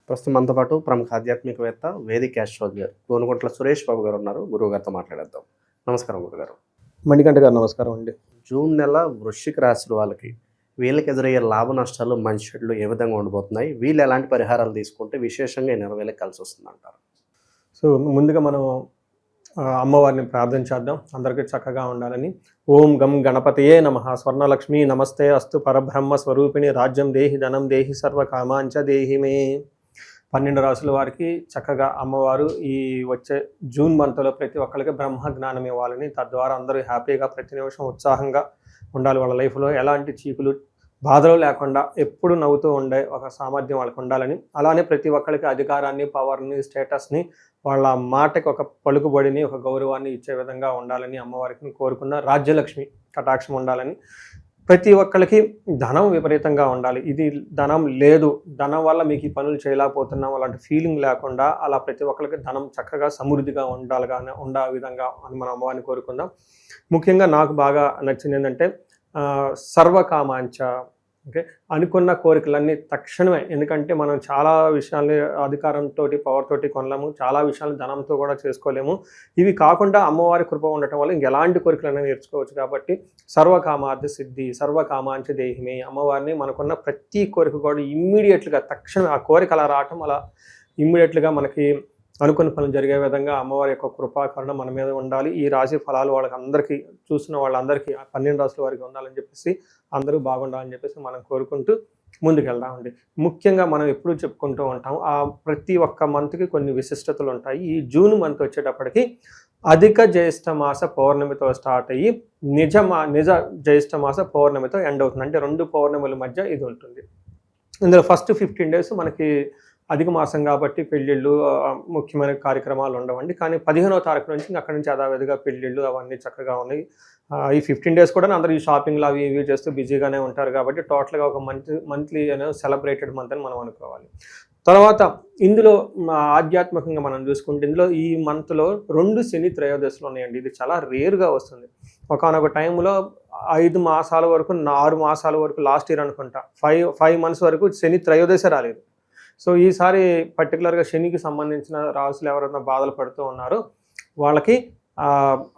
ప్రస్తుతం మనతో పాటు ప్రముఖ ఆధ్యాత్మికవేత్త వేదిక ఆస్ట్రాలజర్ గోనుగుంట్ల సురేష్ బాబు గారు ఉన్నారు. గురువుగారితో మాట్లాడేద్దాం. నమస్కారం గురుగారు. మణికంఠ గారు నమస్కారం అండి. జూన్ నెల వృశ్చిక రాశి వాళ్ళకి వీళ్ళకి ఎదురయ్యే లాభ నష్టాలు మంచి చెడులు ఏ విధంగా ఉండబోతున్నాయి, వీళ్ళు ఎలాంటి పరిహారాలు తీసుకుంటే విశేషంగా ఈ నెల వీళ్ళకి కలిసి వస్తుంది అంటారు? సో ముందుగా మనం అమ్మవారిని ప్రార్థన చేద్దాం, అందరికీ చక్కగా ఉండాలని. ఓం గం గణపతయే నమః. స్వర్ణలక్ష్మి నమస్తే అస్తు పరబ్రహ్మ స్వరూపిణి రాజ్యం దేహి ధనం దేహి సర్వ కామాంచ దేహి మే. 12 రాసుల వారికి చక్కగా అమ్మవారు ఈ వచ్చే జూన్ మంత్లో ప్రతి ఒక్కరికి బ్రహ్మ జ్ఞానం ఇవ్వాలని, తద్వారా అందరూ హ్యాపీగా ప్రతి నిమిషం ఉత్సాహంగా ఉండాలి. వాళ్ళ లైఫ్లో ఎలాంటి చీకులు బాధలు లేకుండా ఎప్పుడు నవ్వుతూ ఉండే ఒక సామర్థ్యం వాళ్ళకి ఉండాలని, అలానే ప్రతి ఒక్కరికి అధికారాన్ని, పవర్ని, స్టేటస్ని, వాళ్ళ మాటకి ఒక పలుకుబడిని, ఒక గౌరవాన్ని ఇచ్చే విధంగా ఉండాలని అమ్మవారికి కోరుకున్న. రాజ్యలక్ష్మి కటాక్షం ఉండాలని, ప్రతి ఒక్కరికి ధనం విపరీతంగా ఉండాలి. ఇది ధనం లేదు, ధనం వల్ల మీకు ఈ పనులు చేయలేకపోతున్నాం అలాంటి ఫీలింగ్ లేకుండా అలా ప్రతి ఒక్కరికి ధనం చక్కగా సమృద్ధిగా ఉండే విధంగా అని మనం అమ్మవారిని కోరుకుందాం. ముఖ్యంగా నాకు బాగా నచ్చింది ఏంటంటే సర్వకామాంచ. ఓకే, అనుకున్న కోరికలన్నీ తక్షణమే. ఎందుకంటే మనం చాలా విషయాల్ని అధికారంతో, పవర్ తోటి కొనలేము, చాలా విషయాలు ధనంతో కూడా చేసుకోలేము. ఇవి కాకుండా అమ్మవారి కృప ఉండటం వల్ల ఇంకెలాంటి కోరికలైనా నేర్చుకోవచ్చు. కాబట్టి సర్వకామార్థ సిద్ధి సర్వకామాంచ దేహిమే. అమ్మవారిని మనకున్న ప్రతి కోరిక కూడా ఇమ్మీడియట్గా తక్షణమే ఆ కోరిక అలా రావటం, అలా ఇమ్మీడియట్గా మనకి అనుకున్న పనులు జరిగే విధంగా అమ్మవారి యొక్క కృపాకరణ మన మీద ఉండాలి. ఈ రాశి ఫలాలు వాళ్ళకి అందరికీ, చూసిన వాళ్ళందరికీ 12 రాశుల వారికి ఉండాలని చెప్పేసి, అందరూ బాగుండాలని చెప్పేసి మనం కోరుకుంటూ ముందుకెళ్దామండి. ముఖ్యంగా మనం ఎప్పుడు చెప్పుకుంటూ ఉంటాం, ఆ ప్రతి ఒక్క మంత్కి కొన్ని విశిష్టతలు ఉంటాయి. ఈ జూన్ మంత్ వచ్చేటప్పటికి అధిక జ్యేష్ఠ మాస పౌర్ణమితో స్టార్ట్ అయ్యి నిజ జ్యేష్ఠ మాస పౌర్ణమితో ఎండ్ అవుతుంది. అంటే 2 పౌర్ణముల మధ్య ఇది ఉంటుంది. ఇందులో ఫస్ట్ 15 డేస్ మనకి అధిక మాసం కాబట్టి పెళ్ళిళ్ళు, ముఖ్యమైన కార్యక్రమాలు ఉండవండి. కానీ 15వ తారీఖు నుంచి అక్కడి నుంచి యథావిధిగా పెళ్ళిళ్ళు అవన్నీ చక్కగా ఉన్నాయి. ఈ 15 డేస్ కూడా అందరూ ఈ షాపింగ్లు అవి ఇవి చేస్తూ బిజీగానే ఉంటారు. కాబట్టి టోటల్గా ఒక మంత్లీ సెలబ్రేటెడ్ మంత్ అని మనం అనుకోవాలి. తర్వాత ఇందులో ఆధ్యాత్మికంగా మనం చూసుకుంటే, ఇందులో ఈ మంత్లో 2 శని త్రయోదశులు ఉన్నాయండి. ఇది చాలా రేర్గా వస్తుంది. ఒకనొక టైంలో 5 మాసాల వరకు, 6 మాసాల వరకు, లాస్ట్ ఇయర్ అనుకుంటా 5 మంత్స్ వరకు శని త్రయోదశ రాలేదు. సో ఈసారి పర్టికులర్గా శనికి సంబంధించిన రాసులు ఎవరైనా బాధలు పడుతూ ఉన్నారో వాళ్ళకి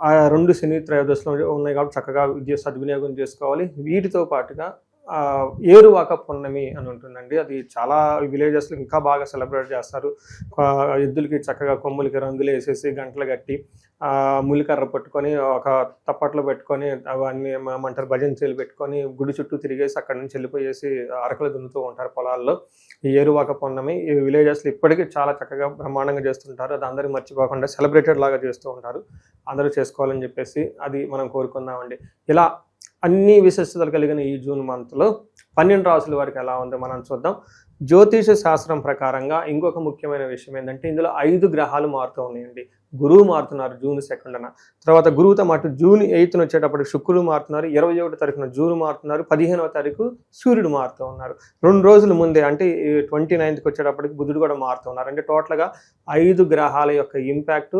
ఆ 2 శని త్రయోదశులు ఉన్నాయి కాబట్టి చక్కగా సద్వినియోగం చేసుకోవాలి. వీటితో పాటుగా ఏరువాక పున్నమి అని ఉంటుందండి. అది చాలా విలేజెస్లో ఇంకా బాగా సెలబ్రేట్ చేస్తారు. ఎద్దులకి చక్కగా కొమ్ములకి రంగులు వేసేసి, గంటలు కట్టి, ములికర్ర పట్టుకొని, ఒక తప్పట్లో పెట్టుకొని, అవన్నీ ఏమంటారు భజనచీలు పెట్టుకొని గుడి చుట్టూ తిరిగేసి అక్కడి నుంచి వెళ్ళిపోయేసి అరకలు దున్నుతూ ఉంటారు పొలాల్లో. ఈ ఏరువాక పున్నమి ఈ విలేజెస్లో ఇప్పటికీ చాలా చక్కగా బ్రహ్మాండంగా చేస్తుంటారు. అది అందరూ మర్చిపోకుండా సెలబ్రేటెడ్ లాగా చేస్తూ ఉంటారు. అందరూ చేసుకోవాలని చెప్పేసి అది మనం కోరుకుందామండి. ఇలా అన్ని విశిష్టతలు కలిగిన ఈ జూన్ మంత్లో 12 రాసుల వారికి ఎలా ఉందో మనం చూద్దాం. జ్యోతిష శాస్త్రం ప్రకారంగా ఇంకొక ముఖ్యమైన విషయం ఏంటంటే, ఇందులో 5 గ్రహాలు మారుతూ ఉన్నాయండి. గురువు మారుతున్నారు జూన్ 2న. తర్వాత గురువుతో మాటు జూన్ 8న వచ్చేటప్పటికి శుక్రుడు మారుతున్నారు. 21వ తారీఖున జూన్ మారుతున్నారు. 15వ తారీఖు సూర్యుడు మారుతూ ఉన్నారు. 2 రోజుల ముందే అంటే 29కి వచ్చేటప్పటికి బుధుడు కూడా మారుతూ ఉన్నారు. అంటే టోటల్గా 5 గ్రహాల యొక్క ఇంపాక్ట్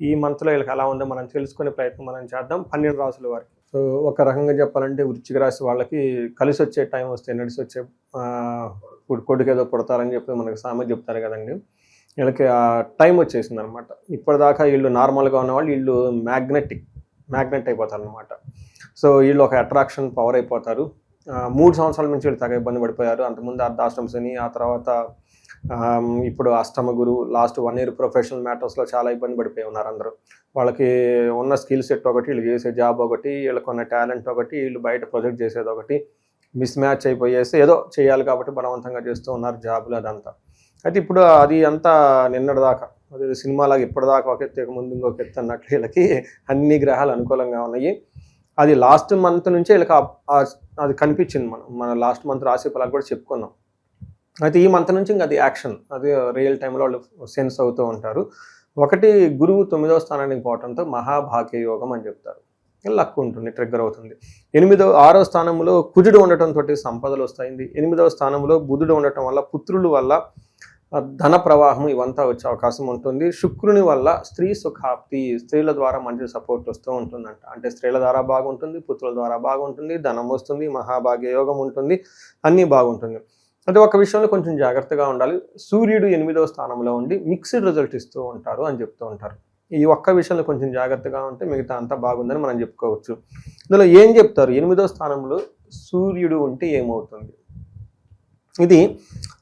ఈ మంత్లో వీళ్ళకి ఎలా ఉందో మనం తెలుసుకునే ప్రయత్నం మనం చేద్దాం 12 రాసుల వారికి. సో ఒక రకంగా చెప్పాలంటే వృశ్చిక రాశి వాళ్ళకి కలిసి వచ్చే టైం వస్తే నడిచి వచ్చే కొడుకు ఏదో పుడతారని చెప్పి మనకి సామెత చెప్తారు కదండి. వీళ్ళకి ఆ టైం వచ్చేసింది అనమాట. ఇప్పటిదాకా వీళ్ళు నార్మల్గా ఉన్నవాళ్ళు వీళ్ళు మ్యాగ్నెట్ అయిపోతారు అనమాట. సో వీళ్ళు ఒక అట్రాక్షన్ పవర్ అయిపోతారు. 3 సంవత్సరాల నుంచి వీళ్ళు తెగ ఇబ్బంది పడిపోయారు. అంతకుముందు అర్ధాష్టమ శని, ఆ తర్వాత ఇప్పుడు అష్టమ గురు, లాస్ట్ 1 ఇయర్ ప్రొఫెషనల్ మ్యాటర్స్లో చాలా ఇబ్బంది పడిపోయి ఉన్నారు అందరూ. వాళ్ళకి ఉన్న స్కిల్ సెట్ ఒకటి, వీళ్ళు చేసే జాబ్ ఒకటి, వీళ్ళకు ఉన్న టాలెంట్ ఒకటి, వీళ్ళు బయట ప్రొజెక్ట్ చేసేది ఒకటి, మిస్ మ్యాచ్ అయిపోయేసి ఏదో చేయాలి కాబట్టి బలవంతంగా చేస్తూ ఉన్నారు జాబులు అదంతా. అయితే ఇప్పుడు అది అంతా నిన్నటిదాకా అది సినిమాలాగా ఇప్పటిదాకా ఒక ఎత్తు ముందు ఇంకొక ఎత్తు అన్నట్లు వీళ్ళకి అన్ని గ్రహాలు అనుకూలంగా ఉన్నాయి. అది లాస్ట్ మంత్ నుంచే వీళ్ళకి అది కనిపించింది. మన లాస్ట్ మంత్ రాశి ఫలాలు కూడా చెప్పుకున్నాం. అయితే ఈ మంత్ నుంచి ఇంకా అది యాక్షన్, అది రియల్ టైంలో వాళ్ళు సెన్స్ అవుతూ ఉంటారు. ఒకటి, గురువు 9వ స్థానానికి పోవడంతో మహాభాగ్య యోగం అని చెప్తారు. లక్ ఉంటుంది, ట్రిగ్గర్ అవుతుంది. 6వ స్థానంలో కుజుడు ఉండటంతో సంపదలు వస్తాయి. 8వ స్థానంలో బుధుడు ఉండటం వల్ల పుత్రుల వల్ల ధన ప్రవాహం ఇవంతా వచ్చే అవకాశం ఉంటుంది. శుక్రుని వల్ల స్త్రీ సుఖాప్తి, స్త్రీల ద్వారా మంచి సపోర్ట్ వస్తూ ఉంటుందంట. అంటే స్త్రీల ద్వారా బాగుంటుంది, పుత్రుల ద్వారా బాగుంటుంది, ధనం వస్తుంది, మహాభాగ్య యోగం ఉంటుంది, అన్నీ బాగుంటుంది. అంటే ఒక విషయంలో కొంచెం జాగ్రత్తగా ఉండాలి. సూర్యుడు 8వ స్థానంలో ఉండి మిక్స్డ్ రిజల్ట్ ఇస్తూ ఉంటారు అని చెప్తూ ఉంటారు. ఈ ఒక్క విషయంలో కొంచెం జాగ్రత్తగా ఉంటే మిగతా అంతా బాగుందని మనం చెప్పుకోవచ్చు. ఇందులో ఏం చెప్తారు? 8వ స్థానంలో సూర్యుడు ఉంటే ఏమవుతుంది? ఇది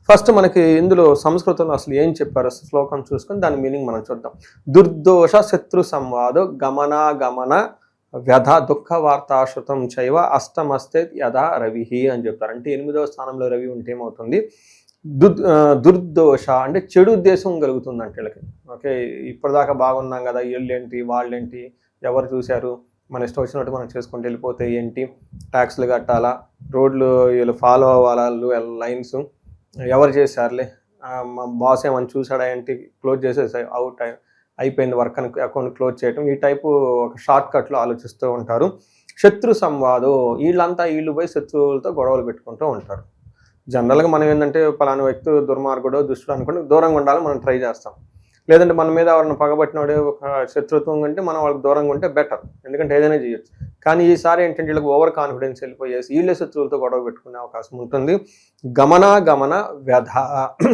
ఫస్ట్ మనకి ఇందులో సంస్కృతంలో అసలు ఏం చెప్పారు శ్లోకం చూసుకొని దాని మీనింగ్ మనం చూద్దాం. దుర్దోష శత్రు సంవాదో గమనాగమన వ్యధ దుఃఖ వార్తాశ్రుతం చైవ అష్టమస్తే యథా రవి అని చెప్తారు. అంటే 8వ స్థానంలో రవి ఉంటే ఏమవుతుంది? దుర్దోష అంటే చెడు ఉద్దేశం కలుగుతుంది అంటే వీళ్ళకి. ఓకే, ఇప్పటిదాకా బాగున్నాం కదా, వీళ్ళేంటి వాళ్ళేంటి, ఎవరు చూశారు, మన ఇష్టం వచ్చినట్టు మనం చేసుకుంటూ వెళ్ళిపోతే ఏంటి, ట్యాక్స్లు కట్టాలా, రోడ్లు వీళ్ళు ఫాలో అవ్వాలి లైన్స్, ఎవరు చేశారులే, మా బాస్ ఏమని చూసాడా ఏంటి, క్లోజ్ చేసేసి అవుట్ అయిపోయింది వర్క్ అని అకౌంట్ క్లోజ్ చేయడం, ఈ టైపు ఒక షార్ట్ కట్లో ఆలోచిస్తూ ఉంటారు. శత్రు సంవాదం, వీళ్ళు పోయి శత్రువులతో గొడవలు పెట్టుకుంటూ ఉంటారు. జనరల్గా మనం ఏంటంటే పలానా వ్యక్తి దుర్మార్గుడో దుష్టుడు అనుకుంటే దూరంగా ఉండాలని మనం ట్రై చేస్తాం. లేదంటే మన మీద ఎవరిని పగబట్టినోడే ఒక శత్రుత్వం అంటే మనం వాళ్ళకి దూరంగా ఉంటే బెటర్, ఎందుకంటే ఏదైనా చేయొచ్చు. కానీ ఈసారి ఏంటంటే వీళ్ళకి ఓవర్ కాన్ఫిడెన్స్ వెళ్ళిపోయేసి వీళ్ళే శత్రువులతో గొడవ పెట్టుకునే అవకాశం ఉంటుంది. గమన వ్యధ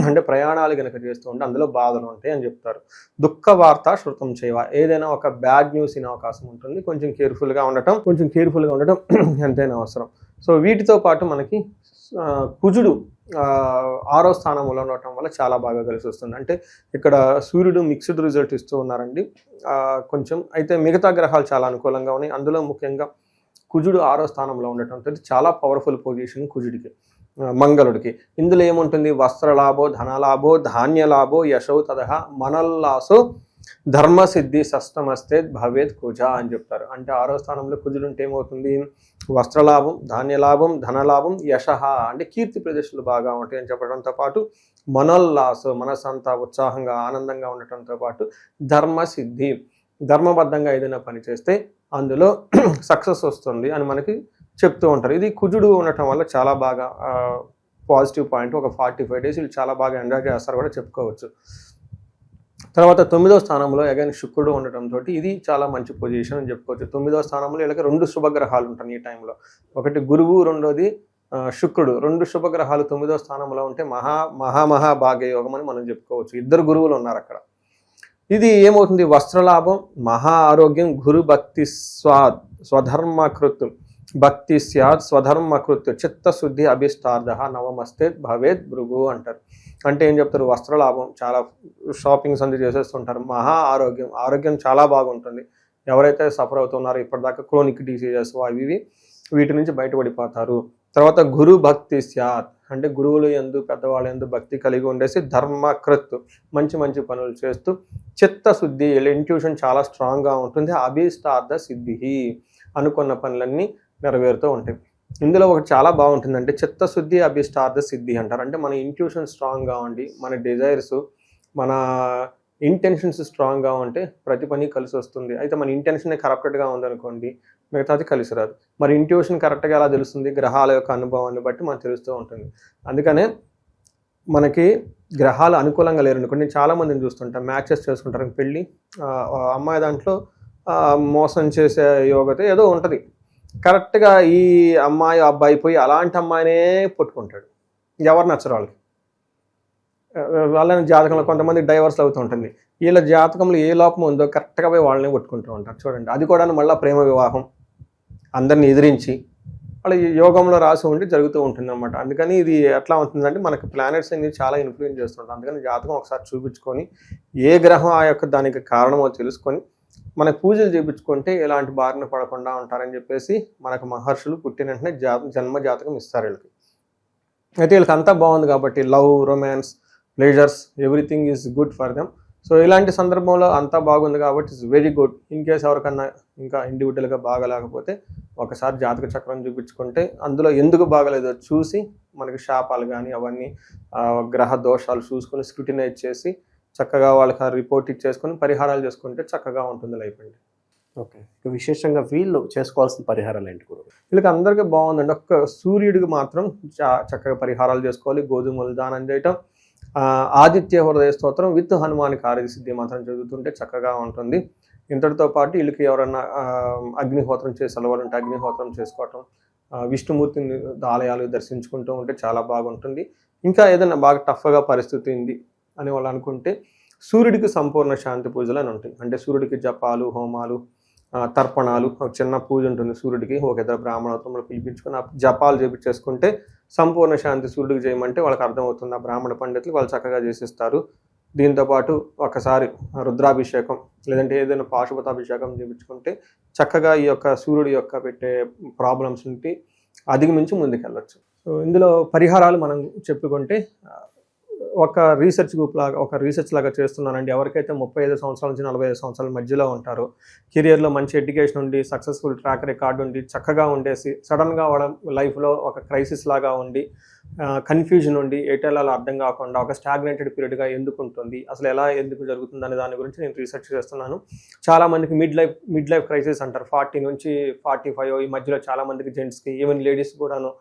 అంటే ప్రయాణాలు కనుక చేస్తూ ఉంటే అందులో బాధలు ఉంటాయి అని చెప్తారు. దుఃఖ వార్త శృతం చేయవ, ఏదైనా ఒక బ్యాడ్ న్యూస్ ఇనే అవకాశం ఉంటుంది. కొంచెం కేర్ఫుల్గా ఉండటం ఎంతైనా అవసరం. సో వీటితో పాటు మనకి కుజుడు 6వ స్థానంలో ఉండటం వల్ల చాలా బాగా కలిసి వస్తుంది. అంటే ఇక్కడ సూర్యుడు మిక్స్డ్ రిజల్ట్ ఇస్తూ ఉన్నారండి కొంచెం. అయితే మిగతా గ్రహాలు చాలా అనుకూలంగా ఉన్నాయి. అందులో ముఖ్యంగా కుజుడు 6వ స్థానంలో ఉండటం చాలా పవర్ఫుల్ పొజిషన్ కుజుడికి, మంగళుడికి. ఇందులో ఏముంటుంది? వస్త్రలాభో ధనలాభో ధాన్యలాభో యశో తదహ మనల్లాసో ధర్మసిద్ధి షష్టమస్తే భవేత్ కుజ అని చెప్తారు. అంటే 6వ స్థానంలో కుజుడు ఉంటే ఏమవుతుంది? వస్త్రలాభం, ధాన్యలాభం, ధనలాభం, యశ అంటే కీర్తి ప్రదర్శనలు బాగా ఉంటాయి అని చెప్పడంతో పాటు మనల్లాసు, మనసంతా ఉత్సాహంగా ఆనందంగా ఉండటంతో పాటు ధర్మసిద్ధి, ధర్మబద్ధంగా ఏదైనా పని చేస్తే అందులో సక్సెస్ వస్తుంది అని మనకి చెప్తూ ఉంటారు. ఇది కుజుడు ఉండటం వల్ల చాలా బాగా పాజిటివ్ పాయింట్. ఒక 45 days వీళ్ళు చాలా బాగా ఎంజాయ్ చేస్తారు కూడా చెప్పుకోవచ్చు. తర్వాత 9వ స్థానంలో అగైన్ శుక్రుడు ఉండటంతో ఇది చాలా మంచి పొజిషన్ అని చెప్పుకోవచ్చు. 9వ స్థానంలో వీళ్ళకి 2 శుభగ్రహాలు ఉంటాయి ఈ టైంలో. ఒకటి గురువు, రెండోది శుక్రుడు. 2 శుభగ్రహాలు 9వ స్థానంలో ఉంటే భాగ్యయోగం అని మనం చెప్పుకోవచ్చు. 2 గురువులు ఉన్నారు అక్కడ. ఇది ఏమవుతుంది? వస్త్రలాభం, మహా ఆరోగ్యం, గురు భక్తి స్వధర్మకృత్ భక్తి స్యాత్ స్వధర్మకృత్ చిత్తశుద్ధి అభిష్టార్థ నవమస్తే భవేత్ భృగు అంటారు. అంటే ఏం చెప్తారు? వస్త్రలాభం, చాలా షాపింగ్స్ అంతా చేసేస్తుంటారు. మహా ఆరోగ్యం, ఆరోగ్యం చాలా బాగుంటుంది. ఎవరైతే సఫర్ అవుతున్నారో ఇప్పటిదాకా క్రోనిక్ డిసీజెస్ అవి వీటి నుంచి బయటపడిపోతారు. తర్వాత గురు భక్తి స్యాత్ అంటే గురువులు యందు పెద్దవాళ్ళ యందు భక్తి కలిగి ఉండేసి ధర్మకృత్ మంచి మంచి పనులు చేస్తూ చిత్తశుద్ధి, ఇంట్యూషన్ చాలా స్ట్రాంగ్గా ఉంటుంది. అభిష్టార్థ సిద్ధి అనుకున్న పనులన్నీ నెరవేరుతూ ఉంటాయి. ఇందులో ఒకటి చాలా బాగుంటుందంటే చిత్తశుద్ధి అభిష్టార్థ సిద్ధి అంటారు. అంటే మన ఇంట్యూషన్ స్ట్రాంగ్గా ఉండి మన డిజైర్స్, మన ఇంటెన్షన్స్ స్ట్రాంగ్గా ఉంటే ప్రతి పని కలిసి వస్తుంది. అయితే మన ఇంటెన్షన్ కరెక్ట్గా ఉందనుకోండి మిగతాది కలిసి రాదు. మరి ఇంట్యూషన్ కరెక్ట్గా ఎలా తెలుస్తుంది? గ్రహాల యొక్క అనుభవాన్ని బట్టి మనకు తెలుస్తూ ఉంటుంది. అందుకనే మనకి గ్రహాలు అనుకూలంగా లేరనుకోండి, చాలామందిని చూస్తుంటాం మ్యాచెస్ చేసుకుంటారు. పెళ్ళి అమ్మాయి దాంట్లో మోసం చేసే యోగత ఏదో ఉంటుంది. కరెక్ట్గా ఈ అమ్మాయి అబ్బాయి పోయి అలాంటి అమ్మాయినే పట్టుకుంటాడు. ఎవరు నచ్చరు వాళ్ళకి. వాళ్ళని జాతకంలో కొంతమంది డైవర్స్ అవుతూ ఉంటుంది. వీళ్ళ జాతకంలో ఏ లోపం ఉందో కరెక్ట్గా పోయి వాళ్ళని కొట్టుకుంటూ ఉంటారు. చూడండి, అది కూడా మళ్ళీ ప్రేమ వివాహం అందరిని ఎదిరించి వాళ్ళ యోగంలో రాసి ఉండి జరుగుతూ ఉంటుంది అనమాట. అందుకని ఇది ఎట్లా ఉంటుందంటే మనకి ప్లానెట్స్ అనేది చాలా ఇన్ఫ్లుయెన్స్ చేస్తుంటాయి. అందుకని జాతకం ఒకసారి చూపించుకొని ఏ గ్రహం ఆ యొక్క దానికి కారణమో తెలుసుకొని మన పూజలు చేయించుకుంటే ఎలాంటి బారిన పడకుండా ఉంటారని చెప్పేసి మనకు మహర్షులు పుట్టిన వెంటనే జన్మ జాతకం ఇస్తారు వీళ్ళకి. అయితే వీళ్ళకి అంతా బాగుంది కాబట్టి love, romance, pleasures everything is good for them. So ఇలాంటి సందర్భంలో అంతా బాగుంది కాబట్టి it's very good. In case ఎవరికన్నా ఇంకా ఇండివిజువల్గా బాగలేకపోతే ఒకసారి జాతక చక్రం చూపించుకుంటే అందులో ఎందుకు బాగలేదో చూసి మనకి శాపాలు కానీ అవన్నీ గ్రహ దోషాలు చూసుకొని స్క్రూటినైజ్ చేసి చక్కగా వాళ్ళకి రిపోర్ట్ ఇచ్చేసుకొని పరిహారాలు చేసుకుంటే చక్కగా ఉంటుంది లైఫ్ అండి. ఓకే, విశేషంగా వీళ్ళు చేసుకోవాల్సిన పరిహారాలు ఏంటి గురువు? వీళ్ళకి అందరికీ బాగుందండి. ఒక్క సూర్యుడికి మాత్రం చక్కగా పరిహారాలు చేసుకోవాలి. గోధుమలు దానం చేయటం, ఆదిత్య హృదయ స్తోత్రం విత్ హనుమాన్ కార్యసిద్ధి మాత్రం చదువుతుంటే చక్కగా ఉంటుంది. ఇంతటితో పాటు వీళ్ళకి ఎవరన్నా అగ్నిహోత్రం చేసే అలవాటు ఉంటే అగ్నిహోత్రం చేసుకోవటం, విష్ణుమూర్తిని ఆలయాలు దర్శించుకుంటూ ఉంటే చాలా బాగుంటుంది. ఇంకా ఏదైనా బాగా టఫ్గా పరిస్థితి ఉంది అని వాళ్ళు అనుకుంటే సూర్యుడికి సంపూర్ణ శాంతి పూజలు అని ఉంటాయి. అంటే సూర్యుడికి జపాలు, హోమాలు, తర్పణాలు, ఒక చిన్న పూజ ఉంటుంది సూర్యుడికి, ఒక ఇద్దరు బ్రాహ్మణోత్తములు పిలిపించుకొని ఆ జపాలు చేపించేసుకుంటే సంపూర్ణ శాంతి సూర్యుడికి చేయమంటే వాళ్ళకి అర్థమవుతుంది. ఆ బ్రాహ్మణ పండితులు వాళ్ళు చక్కగా చేసిస్తారు. దీంతోపాటు ఒకసారి రుద్రాభిషేకం లేదంటే ఏదైనా పాశుపతాభిషేకం చేయించుకుంటే చక్కగా ఈ యొక్క సూర్యుడి యొక్క పెట్టే ప్రాబ్లమ్స్ నుండి అధిగమించి ముందుకెళ్ళచ్చు. సో ఇందులో పరిహారాలు మనం చెప్పుకుంటే ఒక రీసెర్చ్ లాగా చేస్తున్నానండి. ఎవరికైతే 35 సంవత్సరాల నుంచి 45 సంవత్సరాల మధ్యలో ఉంటారో, కెరియర్లో మంచి ఎడ్యుకేషన్ ఉండి, సక్సెస్ఫుల్ ట్రాక్ రికార్డు ఉండి, చక్కగా ఉండేసి సడన్గా వాళ్ళ లైఫ్లో ఒక క్రైసిస్ లాగా ఉండి, కన్ఫ్యూజన్ ఉండి, ఎటెలాలో అర్థం కాకుండా ఒక స్టాగ్నేటెడ్ పీరియడ్గా ఎందుకు ఉంటుంది, అసలు ఎలా ఎందుకు జరుగుతుంది అనే దాని గురించి నేను రీసెర్చ్ చేస్తున్నాను. చాలామందికి మిడ్ లైఫ్ క్రైసిస్ అంటారు. 40 నుంచి 45 ఈ మధ్యలో చాలామందికి జెంట్స్కి, ఈవెన్ లేడీస్ కూడాను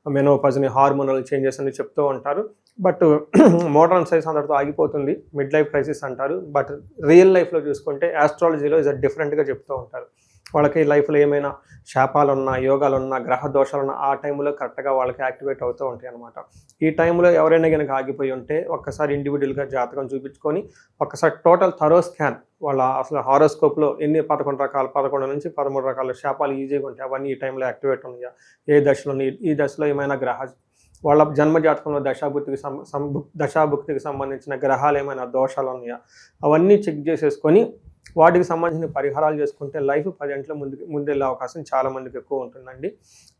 మెనోపాజ్ని, హార్మోనల్ చేంజెస్ అని చెప్తూ ఉంటారు. బట్ మోడర్న్ సైన్స్ అందరితో ఆగిపోతుంది. మిడ్ లైఫ్ క్రైసిస్ అంటారు. బట్ రియల్ లైఫ్లో చూసుకుంటే ఆస్ట్రాలజీలో ఇది డిఫరెంట్గా చెప్తూ ఉంటారు. వాళ్ళకి లైఫ్లో ఏమైనా శాపాలు ఉన్నా, యోగాలు ఉన్నా, గ్రహ దోషాలు ఉన్నా ఆ టైంలో కరెక్ట్గా వాళ్ళకి యాక్టివేట్ అవుతూ ఉంటాయి అన్నమాట. ఈ టైంలో ఎవరైనా కనుక ఆగిపోయి ఉంటే ఒక్కసారి ఇండివిజువల్గా జాతకం చూపించుకొని ఒక్కసారి టోటల్ థరో స్కాన్, వాళ్ళ అసలు హారోస్కోప్లో ఎన్ని 11 నుంచి 13 రకాల శాపాలు ఈజీగా ఉంటాయి, అవన్నీ ఈ టైంలో యాక్టివేట్ ఉన్నాయా, ఏ దశలో, ఈ దశలో ఏమైనా వాళ్ళ జన్మ జాతకంలో దశాభుక్తికి సంబంధించిన గ్రహాలు ఏమైనా దోషాలు ఉన్నాయా, అవన్నీ చెక్ చేసేసుకొని వాటికి సంబంధించిన పరిహారాలు చేసుకుంటే లైఫ్ 10 గంటల ముందెళ్ళే అవకాశం చాలామందికి ఎక్కువ ఉంటుందండి.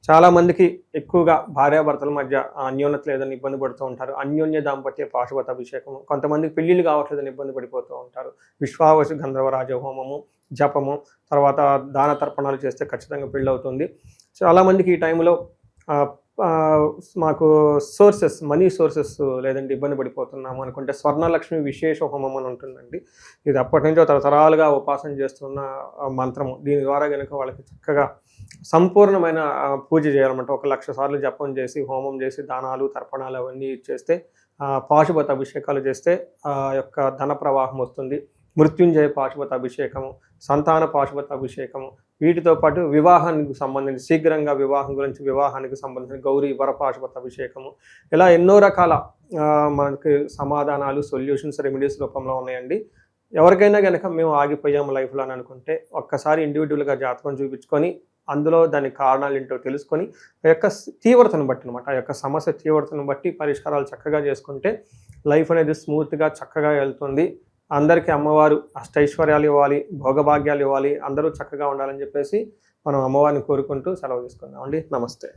చాలామందికి ఎక్కువగా భార్యాభర్తల మధ్య అన్యోన్యత లేదని ఇబ్బంది పడుతూ ఉంటారు. అన్యోన్య దాంపత్య పాశుపతాభిషేకము, కొంతమందికి పెళ్ళిళ్ళు కావట్లేదని ఇబ్బంది పడిపోతూ ఉంటారు. విశ్వావసు గంధర్వరాజ హోమము, జపము, తర్వాత దాన తర్పణాలు చేస్తే ఖచ్చితంగా పెళ్ళి అవుతుంది. చాలామందికి ఈ టైంలో మాకు మనీ సోర్సెస్ లేదంటే ఇబ్బంది పడిపోతున్నాము అనుకుంటే స్వర్ణలక్ష్మి విశేష హోమం అని ఉంటుందండి. ఇది అప్పటి నుంచో తరతరాలుగా ఉపాసన చేస్తున్న మంత్రము. దీని ద్వారా కనుక వాళ్ళకి చక్కగా సంపూర్ణమైన పూజ చేయాలన్నమాట. 1,00,000 సార్లు జపం చేసి, హోమం చేసి, దానాలు, తర్పణాలు అవన్నీ చేస్తే, పాశుపత అభిషేకాలు చేస్తే ఆ యొక్క ధన ప్రవాహం వస్తుంది. మృత్యుంజయ పాశుపత అభిషేకము, సంతాన పాశుపత అభిషేకము, వీటితో పాటు వివాహానికి సంబంధించి శీఘ్రంగా వివాహానికి సంబంధించిన గౌరీ వర పాశుపత అభిషేకము, ఇలా ఎన్నో రకాల మనకి సమాధానాలు, సొల్యూషన్స్, రెమెడీస్ రూపంలో ఉన్నాయండి. ఎవరికైనా కనుక మేము ఆగిపోయాము లైఫ్లో అని అనుకుంటే ఒక్కసారి ఇండివిజువల్గా జాతకం చూపించుకొని అందులో దాని కారణాలు ఏంటో తెలుసుకొని ఆ యొక్క తీవ్రతను బట్టి అనమాట, ఆ యొక్క సమస్య తీవ్రతను బట్టి పరిష్కారాలు చక్కగా చేసుకుంటే లైఫ్ అనేది స్మూత్గా చక్కగా వెళ్తుంది. అందరికీ అమ్మవారు అష్టైశ్వర్యాలు ఇవ్వాలి, భోగభాగ్యాలు ఇవ్వాలి, అందరూ చక్కగా ఉండాలని చెప్పేసి మనం అమ్మవారిని కోరుకుంటూ సెలవు తీసుకుందాం అండి. నమస్తే.